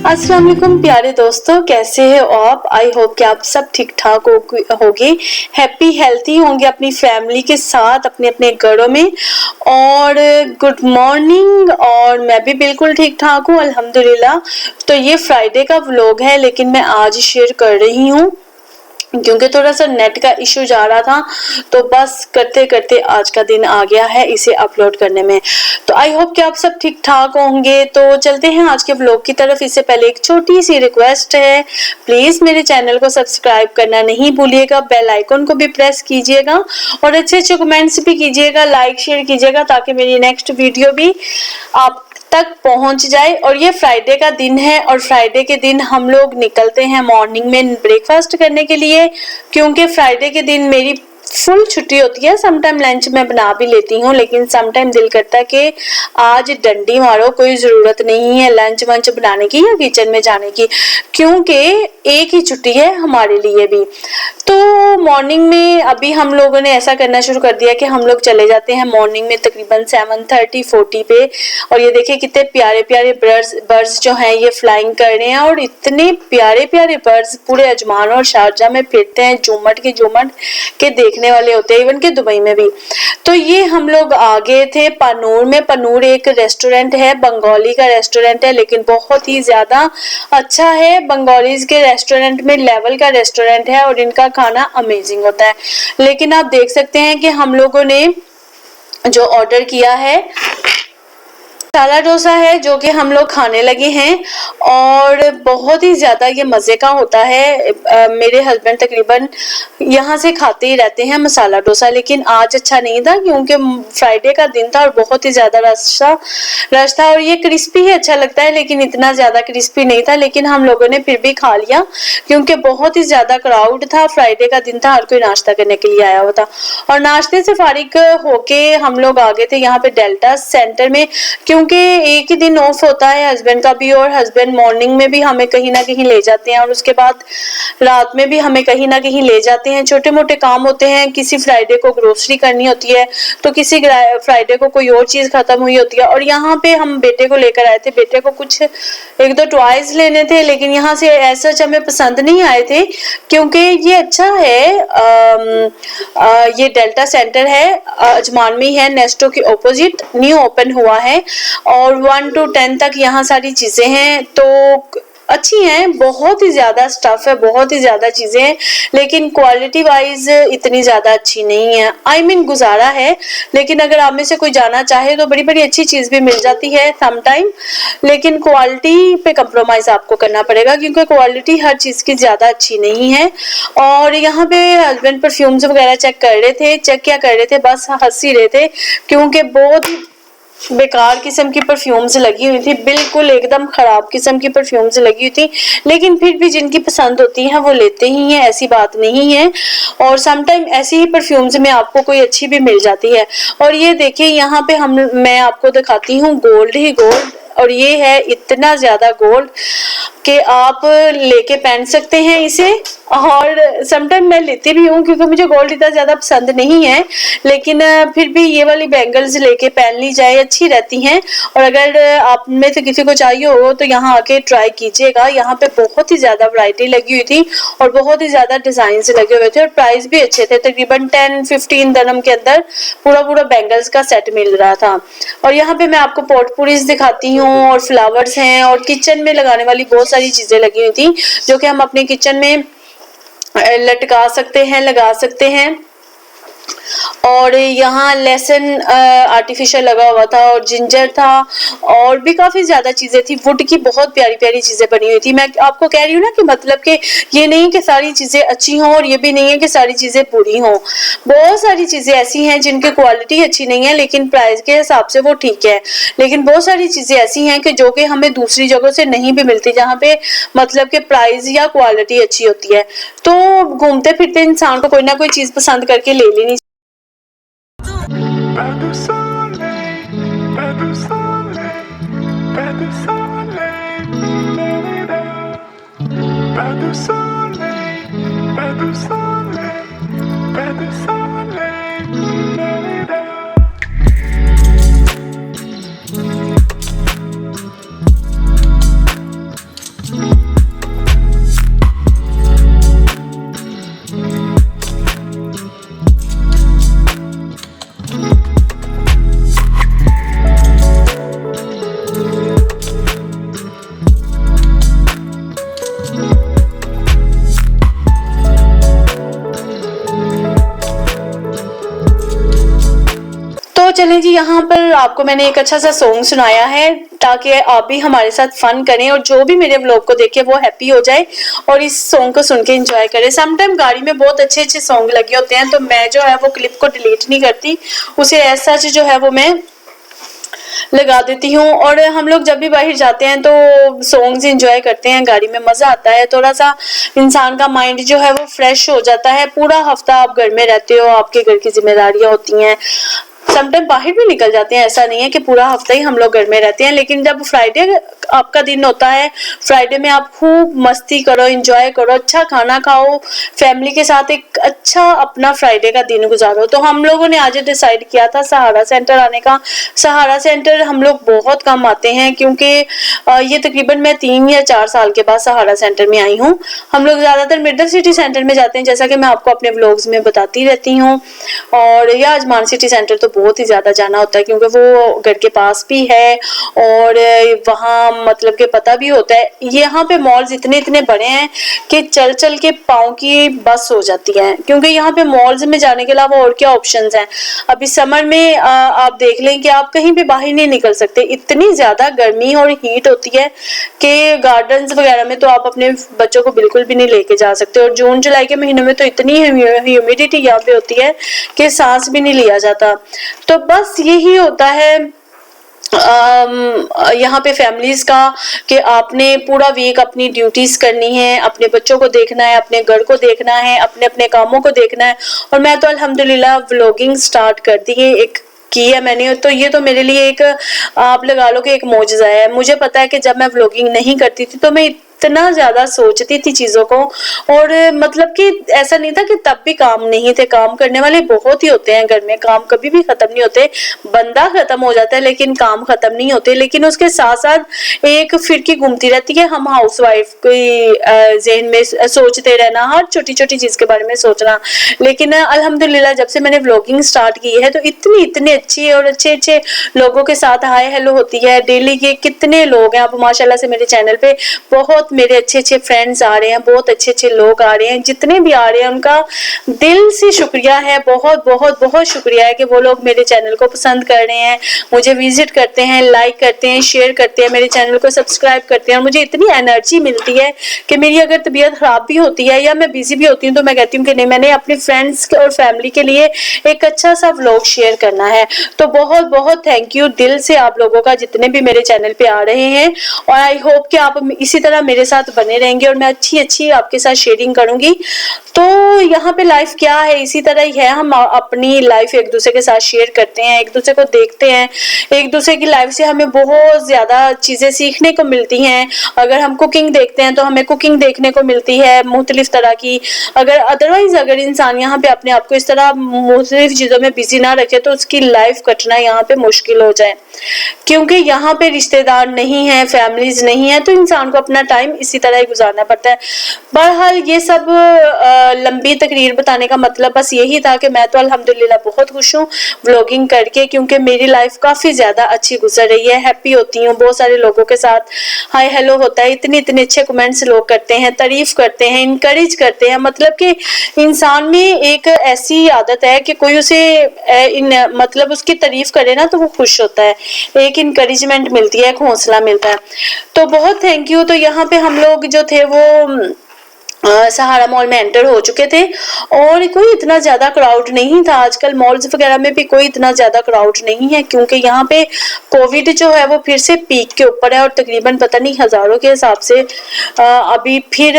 अस्सलाम वालेकुम प्यारे दोस्तों, कैसे हो आप। आई होप कि आप सब ठीक ठाक होगे, हैप्पी हेल्थी होंगे अपनी फैमिली के साथ अपने अपने घरों में। और गुड मॉर्निंग। और मैं भी बिल्कुल ठीक ठाक हूँ अल्हम्दुलिल्लाह। तो ये फ्राइडे का व्लॉग है, लेकिन मैं आज शेयर कर रही हूँ क्योंकि थोड़ा सा नेट का इशू जा रहा था, तो बस करते करते आज का दिन आ गया है इसे अपलोड करने में। तो आई होप कि आप सब ठीक ठाक होंगे। तो चलते हैं आज के व्लॉग की तरफ। इससे पहले एक छोटी सी रिक्वेस्ट है, प्लीज मेरे चैनल को सब्सक्राइब करना नहीं भूलिएगा, बेल आइकन को भी प्रेस कीजिएगा और अच्छे अच्छे कमेंट्स भी कीजिएगा, लाइक शेयर कीजिएगा, ताकि मेरी नेक्स्ट वीडियो भी आप तक पहुंच जाए। और ये फ्राइडे का दिन है और फ्राइडे के दिन हम लोग निकलते हैं मॉर्निंग में ब्रेकफास्ट करने के लिए, क्योंकि फ्राइडे के दिन मेरी फुल छुट्टी होती है। समटाइम लंच मैं बना भी लेती हूँ, लेकिन समटाइम दिल करता है कि आज डंडी मारो, कोई जरूरत नहीं है लंच वंच बनाने की या किचन में जाने की, क्योंकि एक ही छुट्टी है हमारे लिए भी। तो मॉर्निंग में अभी हम लोगों ने ऐसा करना शुरू कर दिया कि हम लोग चले जाते हैं मॉर्निंग में तकरीबन 7:30-40 पे। और ये देखिए कितने प्यारे प्यारे बर्ड्स जो हैं ये फ्लाइंग कर रहे हैं, और इतने प्यारे प्यारे बर्ड्स पूरे अजमान और शारजा में फिरते हैं, जुमट के देखने वाले होते हैं, इवन के दुबई में भी। तो ये हम लोग आ गए थे पनूर में। पनूर एक रेस्टोरेंट है, बंगाली का रेस्टोरेंट है, लेकिन बहुत ही ज्यादा अच्छा है। बंगालीज के रेस्टोरेंट में लेवल का रेस्टोरेंट है और इनका खाना अमेजिंग होता है। लेकिन आप देख सकते हैं कि हम लोगों ने जो ऑर्डर किया है मसाला डोसा है, जो कि हम लोग खाने लगे हैं और बहुत ही ज्यादा ये मजे का होता है। मेरे हस्बैंड तकरीबन यहाँ से खाते ही रहते हैं मसाला डोसा, लेकिन आज अच्छा नहीं था क्योंकि फ्राइडे का दिन था और बहुत ही ज्यादा रश था। और ये क्रिस्पी ही अच्छा लगता है, लेकिन इतना ज्यादा क्रिस्पी नहीं था, लेकिन हम लोगों ने फिर भी खा लिया क्योंकि बहुत ही ज्यादा क्राउड था। फ्राइडे का दिन था, हर कोई नाश्ता करने के लिए आया हुआ था। और नाश्ते से फारिग होके हम लोग आ गए थे यहाँ पे डेल्टा सेंटर में, क्योंकि एक ही दिन ऑफ होता है हस्बैंड का भी, और हस्बैंड मॉर्निंग में भी हमें कहीं ना कहीं ले जाते हैं और उसके बाद रात में भी हमें कहीं ना कहीं ले जाते हैं। छोटे मोटे काम होते हैं, किसी फ्राइडे को ग्रोसरी करनी होती है, तो किसी फ्राइडे को कोई और चीज खत्म हुई होती है। और यहाँ पे हम बेटे को लेकर आए थे, बेटे को कुछ एक दो टॉयज लेने थे, लेकिन यहाँ से ऐसा हमें पसंद नहीं आए थे क्योंकि ये अच्छा है। ये डेल्टा सेंटर है, अजमान में है, नेस्टो के ऑपोजिट न्यू ओपन हुआ है और 1 to 10 तक यहाँ सारी चीजें हैं, तो अच्छी हैं। बहुत ही ज्यादा स्टफ है, बहुत ही ज्यादा चीजें हैं, लेकिन क्वालिटी वाइज इतनी ज्यादा अच्छी नहीं है। आई मीन गुजारा है, लेकिन अगर आप में से कोई जाना चाहे तो बड़ी बड़ी अच्छी चीज भी मिल जाती है समटाइम, लेकिन क्वालिटी पे कंप्रोमाइज आपको करना पड़ेगा क्योंकि क्वालिटी हर चीज की ज्यादा अच्छी नहीं है। और यहाँ पे हस्बैंड परफ्यूम्स वगैरह चेक कर रहे थे, चेक क्या कर रहे थे, बस हंस ही रहे थे क्योंकि बहुत बेकार किस्म की परफ्यूम्स लगी हुई थी, बिल्कुल एकदम खराब किस्म की परफ्यूम्स लगी हुई थी। लेकिन फिर भी जिनकी पसंद होती है वो लेते ही हैं, ऐसी बात नहीं है। और समटाइम ऐसी ही परफ्यूम्स में आपको कोई अच्छी भी मिल जाती है। और ये देखिए यहाँ पे मैं आपको दिखाती हूँ गोल्ड ही गोल्ड, और ये है इतना ज्यादा गोल्ड कि आप लेके पहन सकते हैं इसे। और समटाइम मैं लेती भी हूँ क्योंकि मुझे गोल्ड इतना ज्यादा पसंद नहीं है, लेकिन फिर भी ये वाली बैंगल्स लेके पहन ली जाए अच्छी रहती हैं। और अगर आप में से किसी को चाहिए हो तो यहाँ आके ट्राई कीजिएगा। यहाँ पे बहुत ही ज्यादा वैरायटी लगी हुई थी और बहुत ही ज्यादा डिजाइन लगे हुए थे और प्राइस भी अच्छे थे, तकरीबन 10-15 दरहम के अंदर पूरा बैंगल्स का सेट मिल रहा था। और यहाँ पे मैं आपको पोटपूरीज दिखाती हूँ और फ्लावर्स हैं और किचन में लगाने वाली बहुत सारी चीजें लगी हुई थी जो कि हम अपने किचन में लटका सकते हैं, लगा सकते हैं। और यहाँ लहसुन आर्टिफिशियल लगा हुआ था और जिंजर था और भी काफी ज्यादा चीजें थी। वुड की बहुत प्यारी प्यारी चीजें बनी हुई थी। मैं आपको कह रही हूँ ना कि मतलब कि ये नहीं कि सारी चीजें अच्छी हों और ये भी नहीं है कि सारी चीजें बुरी हों। बहुत सारी चीजें ऐसी हैं जिनकी क्वालिटी अच्छी नहीं है, लेकिन प्राइस के हिसाब से वो ठीक है। लेकिन बहुत सारी चीजें ऐसी हैं कि जो कि हमें दूसरी जगहों से नहीं भी मिलती, जहाँ पे मतलब कि प्राइस या क्वालिटी अच्छी होती है। तो घूमते फिरते इंसान को कोई ना कोई चीज पसंद करके ले लेनी। Pas de soleil, pas de soleil, pas de soleil, pas de soleil, pas de soleil, pas de soleil. चलें जी, यहाँ पर आपको मैंने एक अच्छा सा सॉन्ग सुनाया है ताकि आप भी हमारे साथ फन करें और जो भी मेरे व्लॉग को देखे वो हैप्पी हो जाए और इस सॉन्ग को सुन के एंजॉय करे। समटाइम गाड़ी में बहुत अच्छे अच्छे सॉन्ग लगे होते हैं तो मैं जो है वो क्लिप को डिलीट नहीं करती, उसे ऐसा जो है वो मैं लगा देती हूँ। और हम लोग जब भी बाहर जाते हैं तो सॉन्ग्स एंजॉय करते हैं, गाड़ी में मजा आता है, थोड़ा सा इंसान का माइंड जो है वो फ्रेश हो जाता है। पूरा हफ्ता आप घर में रहते हो, आपके घर की जिम्मेदारियां होती हैं, समटाइम बाहर भी निकल जाते हैं, ऐसा नहीं है कि पूरा हफ्ता ही हम लोग घर में रहते हैं। लेकिन जब फ्राइडे आपका दिन होता है, फ्राइडे में आप खूब मस्ती करो, एंजॉय करो, अच्छा खाना खाओ, फैमिली के साथ एक अच्छा अपना फ्राइडे का दिन गुजारो। तो हम लोगों ने आज डिसाइड किया था सहारा सेंटर आने का। सहारा सेंटर हम लोग बहुत कम आते हैं क्योंकि ये तकरीबन मैं 3 या 4 साल के बाद सहारा सेंटर में आई हूँ। हम लोग ज्यादातर मिडल सिटी सेंटर में जाते हैं, जैसा कि मैं आपको अपने व्लॉग्स में बताती रहती हूँ। और या अजमान सिटी सेंटर तो बहुत ही ज्यादा जाना होता है क्योंकि वो घर के पास भी है और वहाँ मतलब के पता भी होता है। यहाँ पे मॉल्स इतने इतने बड़े हैं कि चल चल के पाँव की बस हो जाती है, क्योंकि यहाँ पे मॉल्स में जाने के अलावा और क्या ऑप्शंस हैं। अभी समर में आप देख लें कि आप कहीं भी बाहर नहीं निकल सकते, इतनी ज्यादा गर्मी और हीट होती है कि गार्डन्स वगैरह में तो आप अपने बच्चों को बिल्कुल भी नहीं लेके जा सकते। और जून जुलाई के महीनों में तो इतनी ह्यूमिडिटी यहाँ पे होती है कि सांस भी नहीं लिया जाता। तो बस यही होता है यहाँ पे फैमिलीज का कि आपने पूरा वीक अपनी ड्यूटीज करनी है, अपने बच्चों को देखना है, अपने घर को देखना है, अपने अपने कामों को देखना है। और मैं तो अल्हम्दुलिल्लाह व्लॉगिंग स्टार्ट कर दी है, एक की है मैंने, तो ये तो मेरे लिए एक आप लगा लो कि एक मौजज़ा है। मुझे पता है कि जब मैं व्लॉगिंग नहीं करती थी तो मैं इतना ज्यादा सोचती थी चीजों को, और मतलब कि ऐसा नहीं था कि तब भी काम नहीं थे, काम करने वाले बहुत ही होते हैं घर में, काम कभी भी खत्म नहीं होते। बंदा खत्म हो जाता है लेकिन काम खत्म नहीं होते। लेकिन उसके साथ साथ एक फिरकी घूमती रहती है, हम हाउसवाइफ की जहन में सोचते रहना, हर छोटी छोटी चीज के बारे में सोचना। लेकिन अल्हम्दुलिल्लाह जब से मैंने व्लॉगिंग स्टार्ट की है तो इतनी अच्छी और अच्छे अच्छे लोगों के साथ हाय हेलो होती है। डेली के कितने लोग हैं, अब माशाल्लाह से मेरे चैनल पे बहुत मेरे अच्छे अच्छे फ्रेंड्स आ रहे हैं, बहुत अच्छे अच्छे लोग आ रहे हैं। जितने भी आ रहे हैं उनका दिल से शुक्रिया है, बहुत बहुत बहुत शुक्रिया है कि वो लोग मेरे चैनल को पसंद कर रहे हैं, मुझे विजिट करते हैं, लाइक करते हैं, शेयर करते हैं, मेरे चैनल को सब्सक्राइब करते हैं। और मुझे इतनी एनर्जी मिलती है कि मेरी अगर तबीयत खराब भी होती है या मैं बिजी भी होती हूँ तो मैं कहती हूँ कि नहीं, मैंने अपने फ्रेंड्स और फैमिली के लिए एक अच्छा सा व्लॉग शेयर करना है। तो बहुत बहुत थैंक यू दिल से आप लोगों का, जितने भी मेरे चैनल पे आ रहे हैं। और आई होप कि आप इसी तरह मेरे साथ बने रहेंगे और मैं अच्छी अच्छी आपके साथ शेयरिंग करूंगी। तो यहाँ पे लाइफ क्या है, इसी तरह ही है, हम अपनी लाइफ एक दूसरे के साथ शेयर करते हैं, एक दूसरे को देखते हैं, एक दूसरे की लाइफ से हमें बहुत ज्यादा चीजें सीखने को मिलती हैं। अगर हम कुकिंग देखते हैं तो हमें कुकिंग देखने को मिलती है मुख्तलिफ तरह की। अगर अदरवाइज अगर इंसान यहाँ पे अपने आप को इस तरह मुख्तलिफ चीजों में बिजी ना रखे तो उसकी लाइफ कटना यहाँ पे मुश्किल हो जाए, क्योंकि यहाँ पे रिश्तेदार नहीं है, फैमिलीज नहीं है, तो इंसान को अपना टाइम इसी तरह ही गुजारना पड़ता है। बहरहाल ये सब लंबी तकरीर बताने का मतलब बस यही था कि मैं तो अल्हम्दुलिल्लाह बहुत खुश हूँ व्लॉगिंग करके, क्योंकि मेरी लाइफ काफी ज्यादा अच्छी गुजर रही है, हैप्पी होती हूँ, बहुत सारे लोगों के साथ हाय हेलो होता है, इतने इतने अच्छे कमेंट्स लोग करते हैं, तारीफ करते हैं, इनकरेज करते हैं। मतलब कि इंसान में एक ऐसी आदत है कि कोई उसे मतलब उसकी तारीफ करे ना तो वो खुश होता है, एक इनकरेजमेंट मिलती है, एक हौसला मिलता है। तो बहुत थैंक यू। तो यहाँ पे हम लोग जो थे वो सहारा मॉल में एंटर हो चुके थे और कोई इतना ज्यादा क्राउड नहीं था। आजकल मॉल्स वगैरह में भी कोई इतना ज्यादा क्राउड नहीं है क्योंकि यहाँ पे कोविड जो है वो फिर से पीक के ऊपर है और तकरीबन पता नहीं हजारों के हिसाब से अभी फिर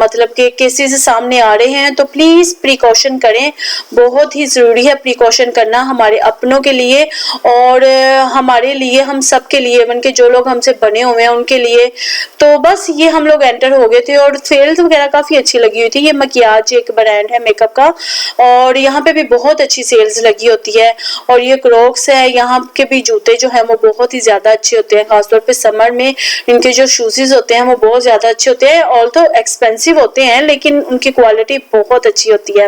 मतलब के केसेस सामने आ रहे हैं। तो प्लीज प्रिकॉशन करें, बहुत ही जरूरी है प्रिकॉशन करना हमारे अपनों के लिए और हमारे लिए, हम सब के लिए, इवन के जो लोग हमसे बने हुए हैं उनके लिए। तो बस ये हम लोग एंटर हो गए थे और सेल्स वगैरह काफी अच्छी लगी हुई थी। ये मकियाज एक ब्रांड है मेकअप का और यहाँ पे भी बहुत अच्छी सेल्स लगी होती है। और ये क्रॉक्स है, यहाँ के भी जूते जो है वो बहुत ही ज्यादा अच्छे होते हैं, खासतौर पे समर में इनके जो शूजेस होते हैं वो बहुत ज्यादा अच्छे होते हैं। ऑल्दो एक्सपेंसिव होते हैं लेकिन उनकी क्वालिटी बहुत अच्छी होती है।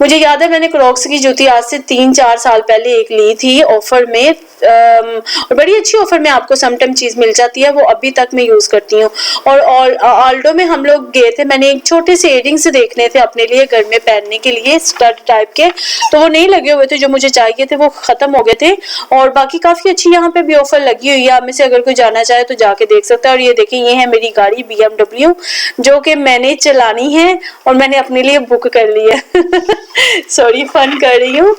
मुझे याद है मैंने क्रॉक्स की जूती आज से 3-4 साल पहले एक ली थी ऑफर में, और बड़ी अच्छी ऑफर में आपको समटाइम चीज मिल जाती है, वो अभी तक मैं यूज करती हूँ। और ऑल्डो में हम लोग गए थे, मैंने एक छोटे से इयरिंग्स देखने थे अपने लिए घर में पहनने के लिए, स्टड टाइप के, तो वो नहीं लगे हुए थे, जो मुझे चाहिए थे वो खत्म हो गए थे। और बाकी काफी अच्छी यहाँ पे भी ऑफर लगी हुई है, आप में से अगर कोई जाना चाहे तो जाके देख सकता है। और ये देखिए, ये है मेरी गाड़ी BMW, जो कि मैंने चलानी है और मैंने अपने लिए बुक कर ली है। सॉरी, फन कर रही हूँ।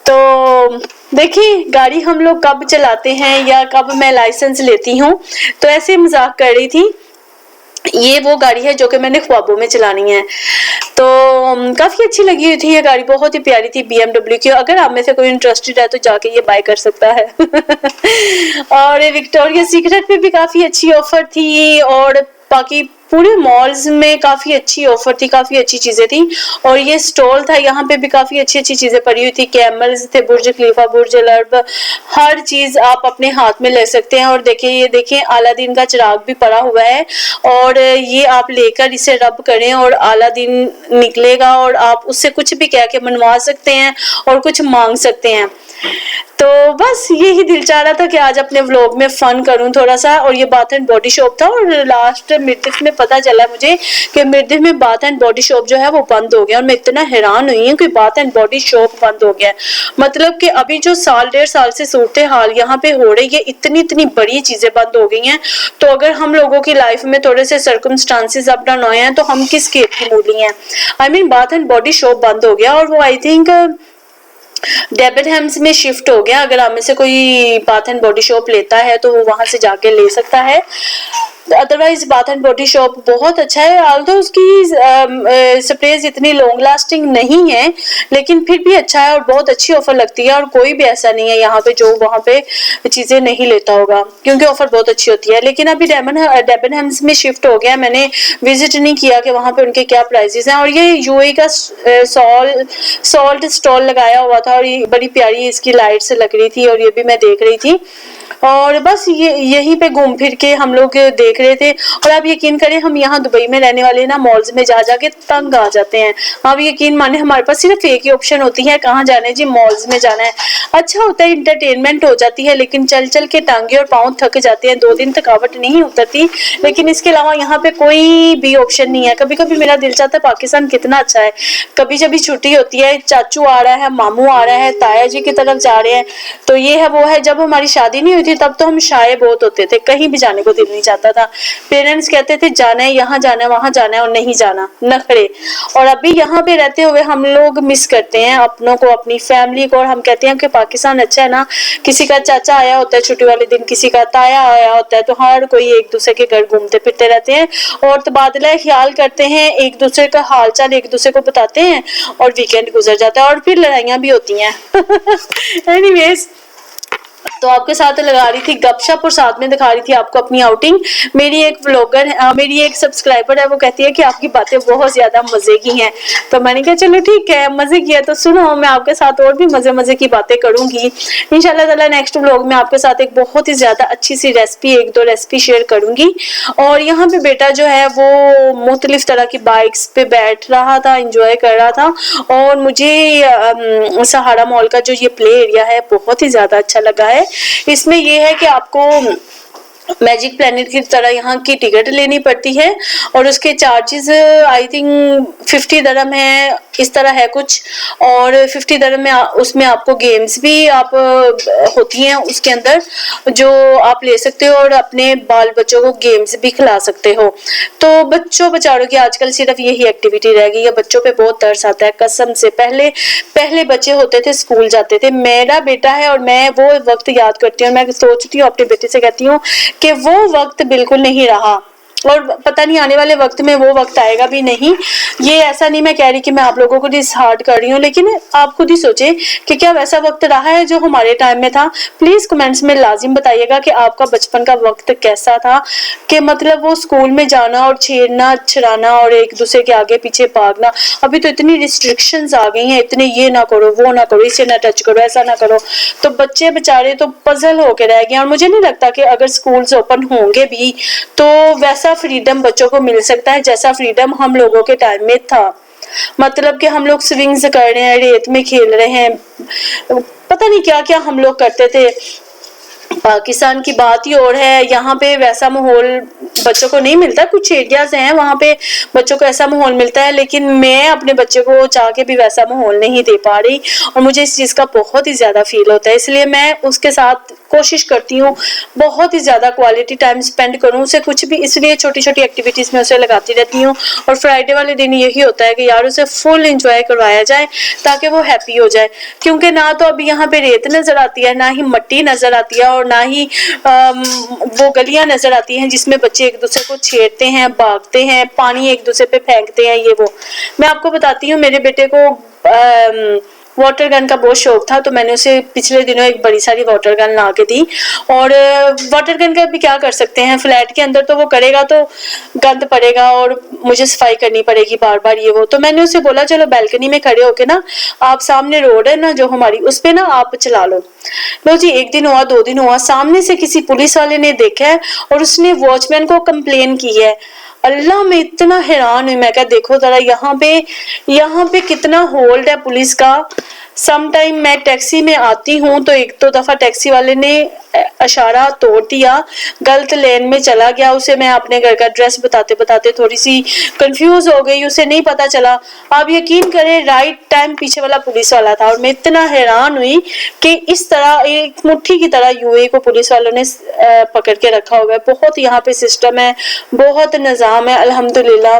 तो देखिए, गाड़ी हम लोग कब चलाते हैं या कब मैं लाइसेंस लेती हूँ, तो ऐसे मजाक कर रही थी। ये वो गाड़ी है जो कि मैंने ख्वाबों में चलानी है। तो काफी अच्छी लगी हुई थी ये गाड़ी, बहुत ही प्यारी थी BMW की। अगर आप में से कोई इंटरेस्टेड है तो जाके ये बाय कर सकता है। और विक्टोरिया सीक्रेट में भी काफी अच्छी ऑफर थी, और बाकी पूरे मॉल्स में काफी अच्छी ऑफर थी, काफी अच्छी चीजें थी। और ये स्टॉल था, यहाँ पे भी काफी अच्छी अच्छी चीजें पड़ी हुई थी, कैमल्स थे, बुर्ज खलीफा, बुर्ज अल अरब, हर चीज आप अपने हाथ में ले सकते हैं। और देखिए, ये देखिए अलादीन का चिराग भी पड़ा हुआ है, और ये आप लेकर इसे रब करें और अलादीन निकलेगा, और आप उससे कुछ भी कह के मनवा सकते हैं और कुछ मांग सकते हैं। तो बस यही दिल चाह रहा था कि आज अपने व्लॉग में फन करूं थोड़ा सा। और ये बाथ एंड बॉडी शॉप था, और लास्ट मिर्दिफ में पता चला मुझे कि मिर्दिफ में बाथ एंड बॉडी शॉप जो है वो बंद हो गया, और मैं इतना हैरान हुई हूँ कि बाथ एंड बॉडी शॉप बंद हो गया। मतलब कि अभी जो साल 1.5 साल से सूरत हाल यहाँ पे हो रही है, इतनी इतनी बड़ी चीजें बंद हो गई हैं। तो अगर हम लोगों की लाइफ में थोड़े से सर्कमस्टांसेस अप डाउन हुए हैं तो हम किस खेत की मूली हैं। I mean bath and body shop बंद हो गया, और वो आई थिंक डेबनहम्स में शिफ्ट हो गया। अगर आप में से कोई बाथ एंड बॉडी शॉप लेता है तो वो वहां से जाके ले सकता है। Otherwise bath and body shop बहुत अच्छा है, ऑल्दो उसकी स्प्रेज इतनी लॉन्ग लास्टिंग नहीं है, लेकिन फिर भी अच्छा है और बहुत अच्छी ऑफर लगती है। और कोई भी ऐसा नहीं है यहाँ पे जो वहाँ पे चीजें नहीं लेता होगा, क्योंकि ऑफर बहुत अच्छी होती है। लेकिन अभी डेबनहम्स में शिफ्ट हो गया, मैंने विजिट नहीं किया कि वहाँ पे उनके क्या प्राइसेस हैं। और ये यूएई का सॉल्ट स्टॉल लगाया हुआ था, और ये बड़ी प्यारी इसकी लाइट्स लग रही थी, और ये भी मैं देख रही थी। और बस ये यहीं पे घूम फिर के हम लोग देख रहे थे। और आप यकीन करें, हम यहाँ दुबई में रहने वाले ना मॉल्स में जा जाके तंग आ जाते हैं। आप यकीन माने, हमारे पास सिर्फ एक ही ऑप्शन होती है, कहाँ जाना है जी, मॉल्स में जाना है। अच्छा होता है, इंटरटेनमेंट हो जाती है, लेकिन चल चल के टांगे और पाँव थक जाते हैं, 2 दिन थकावट नहीं उतरती। लेकिन इसके अलावा यहाँ पे कोई भी ऑप्शन नहीं है। कभी कभी मेरा दिल चाहता है पाकिस्तान कितना अच्छा है, कभी जब छुट्टी होती है, चाचू आ रहा है, मामू आ रहा है, ताया जी की तरफ जा रहे हैं, तो ये है वो है। जब हमारी शादी नहीं हुई थी तब तो हम शाये बहुत होते थे, कहीं भी जाने को दिल नहीं चाहता था। पेरेंट्स कहते थे जाना है, यहाँ जाना है, वहां जाना है, और नहीं जाना, नखरे। और अभी यहाँ पे रहते हुए हम लोग मिस करते हैं अपनों को, अपनी फैमिली को। और हम कहते हैं कि पाकिस्तान अच्छा है ना, किसी का चाचा आया होता है छुट्टी वाले दिन, किसी का ताया आया होता है, तो हर कोई एक दूसरे के घर घूमते फिरते रहते हैं और तबादला ख्याल करते हैं, एक दूसरे का हाल चाल एक दूसरे को बताते हैं, और वीकेंड गुजर जाता है, और फिर लड़ाइयां भी होती हैं। एनीवेज, तो आपके साथ लगा रही थी गपशप और साथ में दिखा रही थी आपको अपनी आउटिंग। मेरी एक व्लॉगर है, मेरी एक सब्सक्राइबर है, वो कहती है कि आपकी बातें बहुत ज्यादा मजे की हैं। तो मैंने कहा चलो ठीक है, मजे की है तो सुनो, मैं आपके साथ और भी मजे मजे की बातें करूंगी इंशाल्लाह ताला। नेक्स्ट व्लॉग में आपके साथ एक बहुत ही ज्यादा अच्छी सी रेसिपी, 1-2 रेसिपी शेयर करूंगी। और यहाँ पे बेटा जो है वो मुख्तलिफ तरह की बाइक्स पे बैठ रहा था, इंजॉय कर रहा था। और मुझे सहारा मॉल का जो ये प्ले एरिया है बहुत ही ज्यादा अच्छा लगा है। इसमें ये है कि आपको मैजिक प्लैनेट की तरह यहाँ की टिकट लेनी पड़ती है, और उसके चार्जेस आई थिंक 50 दरम है, इस तरह है कुछ। और 50 दरम में उसमें आपको गेम्स भी आप होती हैं उसके अंदर, जो आप ले सकते हो, और अपने बाल बच्चों को गेम्स भी खिला सकते हो। तो बच्चों बेचारों की आजकल सिर्फ यही एक्टिविटी रह गई है। बच्चों पे बहुत तरस आता है कसम से। पहले बच्चे होते थे, स्कूल जाते थे। मेरा बेटा है और मैं वो वक्त याद करती हूँ, मैं सोचती हूँ अपने बेटे से, कहती हूँ कि वो वक्त बिल्कुल नहीं रहा, और पता नहीं आने वाले वक्त में वो वक्त आएगा भी नहीं। ये ऐसा नहीं मैं कह रही कि मैं आप लोगों को डिसहार्ट कर रही हूँ, लेकिन आप खुद ही सोचे कि क्या वैसा वक्त रहा है जो हमारे टाइम में था। प्लीज कमेंट्स में लाजिम बताइएगा कि आपका बचपन का वक्त कैसा था, कि मतलब वो स्कूल में जाना और छेड़ना छड़ाना और एक दूसरे के आगे पीछे भागना। अभी तो इतनी रिस्ट्रिक्शंस आ गई हैं, इतने ये ना करो, वो ना करो, इसे ना टच करो, ऐसा ना करो। तो बच्चे बेचारे तो पजल होके रह गए। और मुझे नहीं लगता कि अगर स्कूल्स ओपन होंगे भी तो वैसा फ्रीडम बच्चों को मिल सकता है जैसा फ्रीडम हम लोगों के टाइम में था। मतलब कि हम लोग स्विंग्स कर रहे हैं, रेत में खेल रहे हैं, पता नहीं क्या क्या हम लोग करते थे। पाकिस्तान की बात ही और है, यहाँ पे वैसा माहौल बच्चों को नहीं मिलता। कुछ एरियाज हैं वहाँ पे बच्चों को ऐसा माहौल मिलता है, लेकिन मैं अपने बच्चे को चाह के भी वैसा माहौल नहीं दे पा रही और मुझे इस चीज़ का बहुत ही ज़्यादा फील होता है। इसलिए मैं उसके साथ कोशिश करती हूँ बहुत ही ज़्यादा क्वालिटी टाइम स्पेंड करूँ उसे, कुछ भी इसलिए छोटी छोटी एक्टिविटीज़ में उसे लगाती रहती हूँ। और फ्राइडे वाले दिन यही होता है कि यार उसे फुल इंजॉय करवाया जाए ताकि वो हैप्पी हो जाए, क्योंकि ना तो अभी यहाँ पे रेत नज़र आती है, ना ही मिट्टी नज़र आती है, और ना ही वो गलियाँ नज़र आती हैं जिसमें बच्चे एक दूसरे को छेड़ते हैं, भागते हैं, पानी एक दूसरे पे फेंकते हैं। ये वो मैं आपको बताती हूँ, मेरे बेटे को वाटर गन का बहुत शौक था, तो मैंने उसे पिछले दिनों एक बड़ी सारी वाटर गन ला के दी। और वाटर गन का भी क्या कर सकते हैं, फ्लैट के अंदर तो वो करेगा तो गंद पड़ेगा और मुझे सफाई करनी पड़ेगी बार बार ये वो। तो मैंने उसे बोला चलो बैल्कनी में खड़े होके ना, आप सामने रोड है ना जो हमारी, उस पे ना आप चला लो। लो जी, एक दिन हुआ, 2 दिन हुआ, सामने से किसी पुलिस वाले ने देखा है और उसने वॉचमैन को कंप्लेन की है। अल्लाह, मैं इतना हैरान हुई, मैं क्या देखो जरा यहाँ पे कितना होल्ड है पुलिस का। सम टाइम मैं टैक्सी में आती हूँ तो एक दो दफा टैक्सी वाले ने इशारा तोड़ दिया, गलत लेन में चला गया। उसे मैं अपने घर का एड्रेस बताते बताते थोड़ी सी कंफ्यूज हो गई, उसे नहीं पता चला। आप यकीन करें राइट टाइम पीछे वाला पुलिस वाला था और मैं इतना हैरान हुई कि इस तरह एक मुट्ठी की तरह यूएई को पुलिस वालों ने पकड़ के रखा हुआ है। बहुत यहाँ पे सिस्टम है, बहुत निज़ाम है अल्हम्दुलिल्लाह।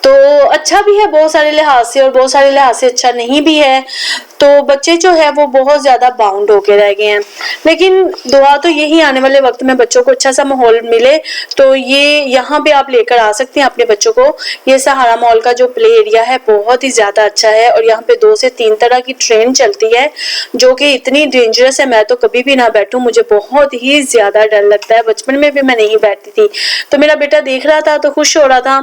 तो अच्छा भी है बहुत सारे लिहाज से और बहुत सारे लिहाज से अच्छा नहीं भी है। तो बच्चे जो है वो बहुत ज़्यादा बाउंड होके रह गए हैं, लेकिन दुआ तो यही आने वाले वक्त में बच्चों को अच्छा सा माहौल मिले। तो ये यहाँ पे आप लेकर आ सकते हैं अपने बच्चों को। ये सहारा मॉल का जो प्ले एरिया है बहुत ही ज़्यादा अच्छा है और यहाँ पे 2 से 3 तरह की ट्रेन चलती है जो कि इतनी डेंजरस है, मैं तो कभी भी ना बैठूं, मुझे बहुत ही ज़्यादा डर लगता है। बचपन में भी मैं नहीं बैठती थी, तो मेरा बेटा देख रहा था तो खुश हो रहा था।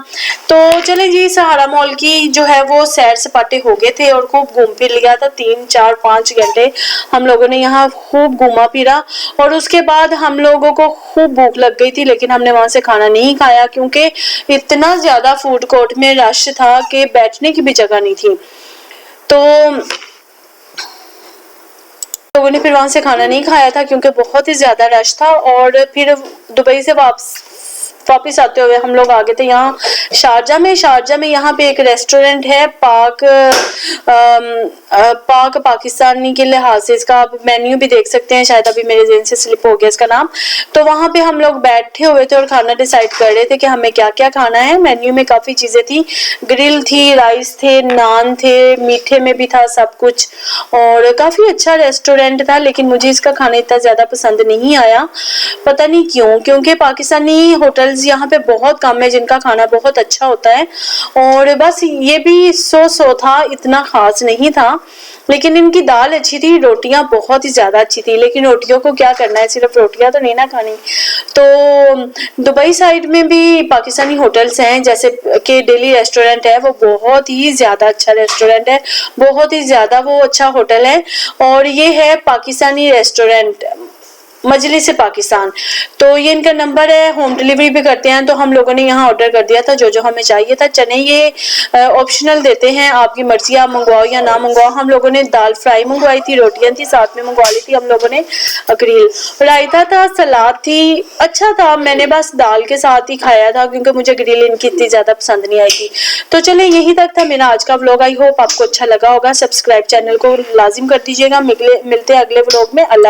तो चले जी, सहारा मॉल की जो है वो सैर सपाटे हो गए थे और खूब घूम फिर लिया था। 3, 4, 5 घंटे हम लोगों ने यहाँ खूब घूमा फिरा और उसके बाद हम लोगों को खूब भूख लग गई थी, लेकिन हमने वहां से खाना नहीं खाया क्योंकि इतना ज्यादा फूड कोर्ट में रश था कि बैठने की भी जगह नहीं थी। तो लोगों ने फिर वहां से खाना नहीं खाया था क्योंकि बहुत ही ज्यादा रश था। और फिर दुबई से वापिस आते हुए हम लोग आ गए थे यहाँ शारजा में यहाँ पे एक रेस्टोरेंट है पाक पाकिस्तानी के लिहाज से, इसका आप मेन्यू भी देख सकते हैं, शायद अभी मेरे ज़हन से स्लिप हो गया इसका नाम। तो वहाँ पे हम लोग बैठे हुए थे और खाना डिसाइड कर रहे थे कि हमें क्या क्या खाना है। मेन्यू में काफ़ी चीज़ें थी, ग्रिल थी, राइस थे, नान थे, मीठे में भी था सब कुछ और काफ़ी अच्छा रेस्टोरेंट था। लेकिन मुझे इसका खाना इतना ज़्यादा पसंद नहीं आया, पता नहीं क्यों, क्योंकि पाकिस्तानी होटल्स यहाँ पे बहुत कम है जिनका खाना बहुत अच्छा होता है। और बस ये भी सो था, इतना खास नहीं था। लेकिन इनकी दाल अच्छी थी, रोटियां बहुत ही ज्यादा अच्छी थी। लेकिन रोटियों को क्या करना है, सिर्फ रोटियां तो नहीं ना खानी। तो दुबई साइड में भी पाकिस्तानी होटल्स हैं, जैसे कि डेली रेस्टोरेंट है, वो बहुत ही ज्यादा अच्छा रेस्टोरेंट है, बहुत ही ज्यादा वो अच्छा होटल है। और ये है पाकिस्तानी रेस्टोरेंट मजलिस पाकिस्तान। तो ये इनका नंबर है, होम डिलीवरी भी करते हैं। तो हम लोगों ने यहाँ ऑर्डर कर दिया था जो हमें चाहिए था। चने ये ऑप्शनल देते हैं, आपकी मर्जी, आप मंगवाओ या ना मंगवाओ। हम लोगों ने दाल फ्राई मंगवाई थी, रोटियां थी, साथ में मंगवा ली थी हम लोगों ने ग्रिल, रायता था, सलाद थी, अच्छा था। मैंने बस दाल के साथ ही खाया था क्योंकि मुझे ग्रिल इनकी इतनी ज्यादा पसंद नहीं आई थी। तो चले, यही तक था मेरा आज का व्लॉग। आई होप आपको अच्छा लगा होगा। सब्सक्राइब चैनल को लाजिम कर दीजिएगा। मिलते हैं अगले व्लॉग में। अल्लाह।